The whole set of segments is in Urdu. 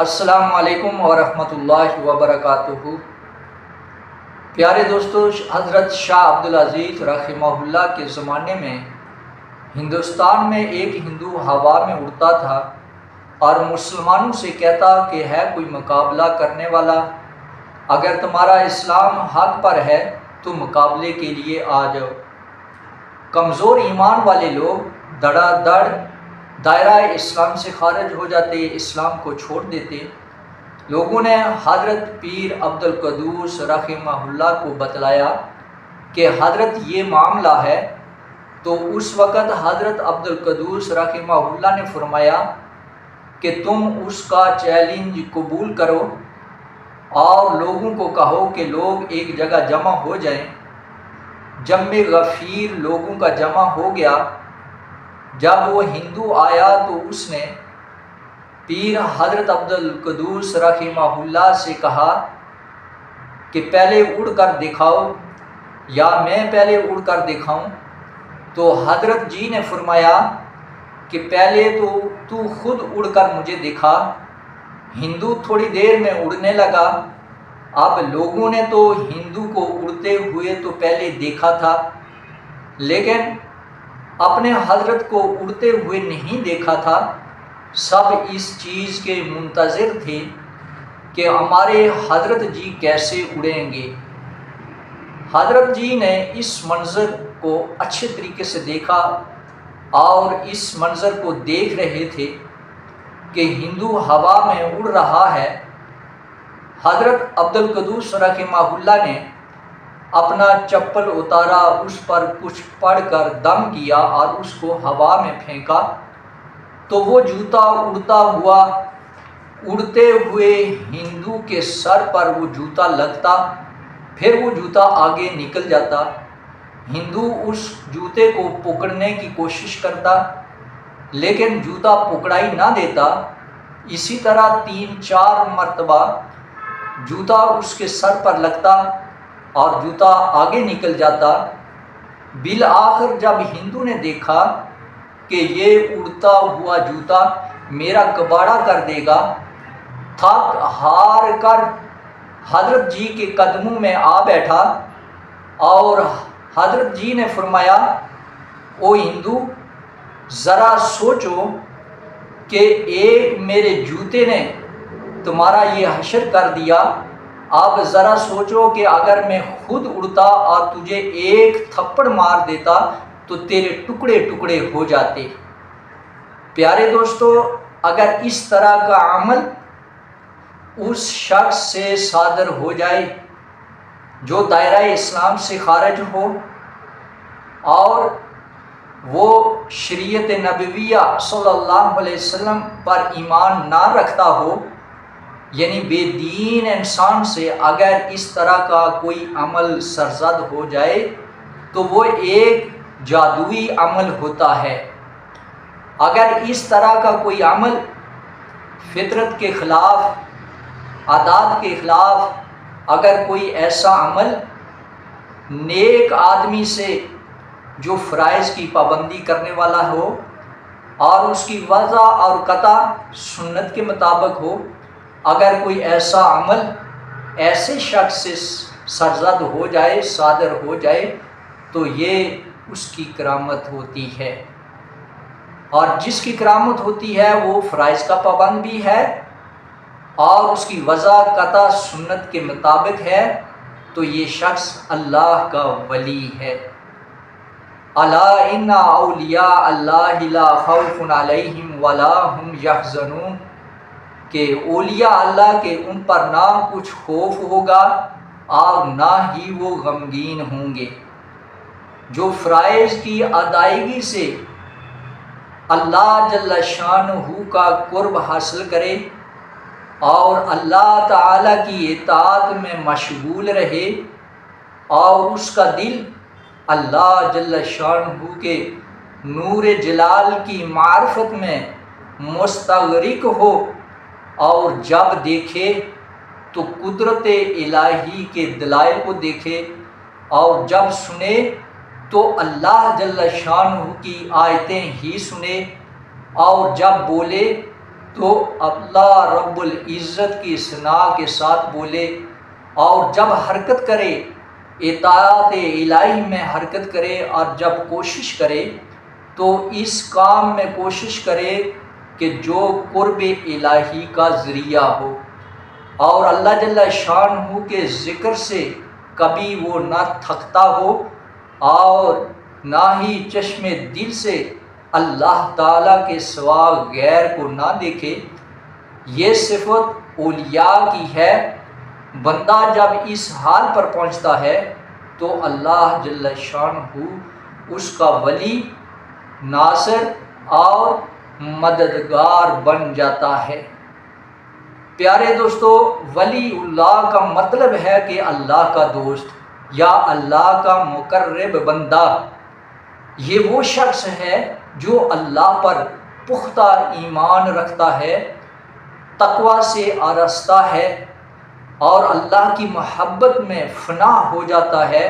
السلام علیکم ورحمۃ اللہ وبرکاتہ۔ پیارے دوستو، حضرت شاہ عبدالعزیز رحمہ اللہ کے زمانے میں ہندوستان میں ایک ہندو ہوا میں اڑتا تھا اور مسلمانوں سے کہتا کہ ہے کوئی مقابلہ کرنے والا، اگر تمہارا اسلام حق پر ہے تو مقابلے کے لیے آ جاؤ۔ کمزور ایمان والے لوگ دڑا دڑ دائرہ اسلام سے خارج ہو جاتے، اسلام کو چھوڑ دیتے۔ لوگوں نے حضرت پیر عبدالقدوس رحمہ اللہ کو بتلایا کہ حضرت یہ معاملہ ہے، تو اس وقت حضرت عبدالقدوس رحمہ اللہ نے فرمایا کہ تم اس کا چیلنج قبول کرو اور لوگوں کو کہو کہ لوگ ایک جگہ جمع ہو جائیں۔ جمع غفیر لوگوں کا جمع ہو گیا۔ جب وہ ہندو آیا تو اس نے پیر حضرت عبدالقدوس رحمہ اللہ سے کہا کہ پہلے اڑ کر دکھاؤ یا میں پہلے اڑ کر دکھاؤں؟ تو حضرت جی نے فرمایا کہ پہلے تو خود اڑ کر مجھے دکھا۔ ہندو تھوڑی دیر میں اڑنے لگا۔ اب لوگوں نے تو ہندو کو اڑتے ہوئے تو پہلے دیکھا تھا، لیکن اپنے حضرت کو اڑتے ہوئے نہیں دیکھا تھا۔ سب اس چیز کے منتظر تھے کہ ہمارے حضرت جی کیسے اڑیں گے۔ حضرت جی نے اس منظر کو اچھے طریقے سے دیکھا اور اس منظر کو دیکھ رہے تھے کہ ہندو ہوا میں اڑ رہا ہے۔ حضرت عبدالقدوس رحمہ اللہ نے اپنا چپل اتارا، اس پر کچھ پڑھ کر دم کیا اور اس کو ہوا میں پھینکا، تو وہ جوتا اڑتا ہوا، اڑتے ہوئے ہندو کے سر پر وہ جوتا لگتا، پھر وہ جوتا آگے نکل جاتا۔ ہندو اس جوتے کو پکڑنے کی کوشش کرتا، لیکن جوتا پکڑائی نہ دیتا۔ اسی طرح 3-4 مرتبہ جوتا اس کے سر پر لگتا اور جوتا آگے نکل جاتا۔ بالآخر جب ہندو نے دیکھا کہ یہ اڑتا ہوا جوتا میرا کباڑا کر دے گا، تھک ہار کر حضرت جی کے قدموں میں آ بیٹھا اور حضرت جی نے فرمایا، او ہندو، ذرا سوچو کہ ایک میرے جوتے نے تمہارا یہ حشر کر دیا۔ اب ذرا سوچو کہ اگر میں خود اڑتا اور تجھے ایک تھپڑ مار دیتا تو تیرے ٹکڑے ٹکڑے ہو جاتے۔ پیارے دوستو، اگر اس طرح کا عمل اس شخص سے صادر ہو جائے جو دائرہ اسلام سے خارج ہو اور وہ شریعت نبویہ صلی اللہ علیہ وسلم پر ایمان نہ رکھتا ہو، یعنی بے دین انسان سے اگر اس طرح کا کوئی عمل سرزد ہو جائے تو وہ ایک جادوئی عمل ہوتا ہے۔ اگر اس طرح کا کوئی عمل فطرت کے خلاف، عادات کے خلاف، اگر کوئی ایسا عمل نیک آدمی سے جو فرائض کی پابندی کرنے والا ہو اور اس کی وضع اور قطع سنت کے مطابق ہو، اگر کوئی ایسا عمل ایسے شخص سے سرزد ہو جائے، صادر ہو جائے، تو یہ اس کی کرامت ہوتی ہے، اور جس کی کرامت ہوتی ہے وہ فرائض کا پابند بھی ہے اور اس کی وضع قطع سنت کے مطابق ہے، تو یہ شخص اللہ کا ولی ہے۔ الا ان اولیاء اللہ لا خوف علیہم ولا هم یحزنون، کہ اولیاء اللہ کے ان پر نہ کچھ خوف ہوگا اور نہ ہی وہ غمگین ہوں گے۔ جو فرائض کی ادائیگی سے اللہ جل شانہ کا قرب حاصل کرے اور اللہ تعالیٰ کی اطاعت میں مشغول رہے اور اس کا دل اللہ جل شانہ کے نور جلال کی معرفت میں مستغرق ہو، اور جب دیکھے تو قدرت الہی کے دلائل کو دیکھے، اور جب سنے تو اللہ جل شانہ کی آیتیں ہی سنے، اور جب بولے تو اللہ رب العزت کی ثنا کے ساتھ بولے، اور جب حرکت کرے اطاعت الہی میں حرکت کرے، اور جب کوشش کرے تو اس کام میں کوشش کرے کہ جو قرب الہی کا ذریعہ ہو، اور اللہ جل شانہ کے ذکر سے کبھی وہ نہ تھکتا ہو، اور نہ ہی چشم دل سے اللہ تعالیٰ کے سوا غیر کو نہ دیکھے۔ یہ صفت اولیاء کی ہے۔ بندہ جب اس حال پر پہنچتا ہے تو اللہ جل شانہ اس کا ولی، ناصر اور مددگار بن جاتا ہے۔ پیارے دوستو، ولی اللہ کا مطلب ہے کہ اللہ کا دوست یا اللہ کا مقرب بندہ۔ یہ وہ شخص ہے جو اللہ پر پختہ ایمان رکھتا ہے، تقوی سے آراستہ ہے، اور اللہ کی محبت میں فنا ہو جاتا ہے۔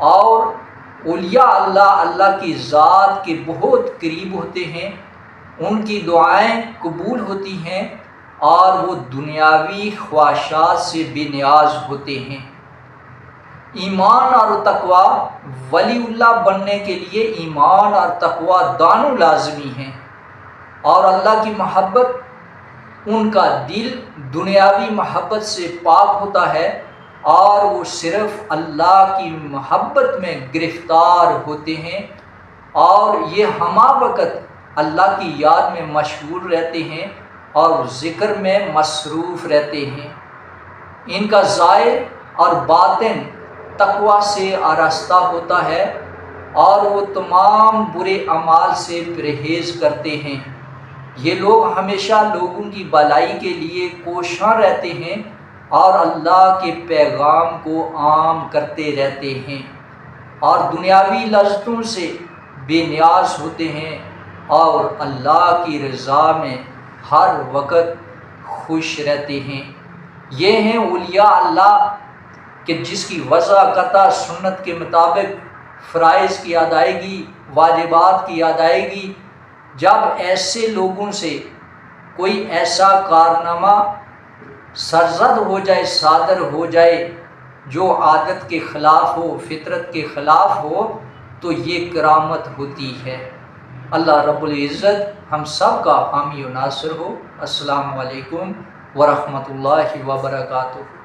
اور اولیاء اللہ کی ذات کے بہت قریب ہوتے ہیں، ان کی دعائیں قبول ہوتی ہیں، اور وہ دنیاوی خواہشات سے بے نیاز ہوتے ہیں۔ ایمان اور تقوی، ولی اللہ بننے کے لیے ایمان اور تقوی دونوں لازمی ہیں، اور اللہ کی محبت، ان کا دل دنیاوی محبت سے پاک ہوتا ہے، اور وہ صرف اللہ کی محبت میں گرفتار ہوتے ہیں، اور یہ ہمہ وقت اللہ کی یاد میں مشغول رہتے ہیں اور ذکر میں مصروف رہتے ہیں۔ ان کا ظاہر اور باطن تقوی سے آراستہ ہوتا ہے، اور وہ تمام برے اعمال سے پرہیز کرتے ہیں۔ یہ لوگ ہمیشہ لوگوں کی بھلائی کے لیے کوشاں رہتے ہیں، اور اللہ کے پیغام کو عام کرتے رہتے ہیں، اور دنیاوی لذتوں سے بے نیاز ہوتے ہیں، اور اللہ کی رضا میں ہر وقت خوش رہتے ہیں۔ یہ ہیں اولیاء اللہ کہ جس کی وضع قطع سنت کے مطابق فرائض کی ادائیگی، واجبات کی ادائیگی۔ جب ایسے لوگوں سے کوئی ایسا کارنامہ سرزد ہو جائے، صادر ہو جائے جو عادت کے خلاف ہو، فطرت کے خلاف ہو، تو یہ کرامت ہوتی ہے۔ اللہ رب العزت ہم سب کا حامی و ناصر ہو۔ السلام علیکم ورحمۃ اللہ وبرکاتہ۔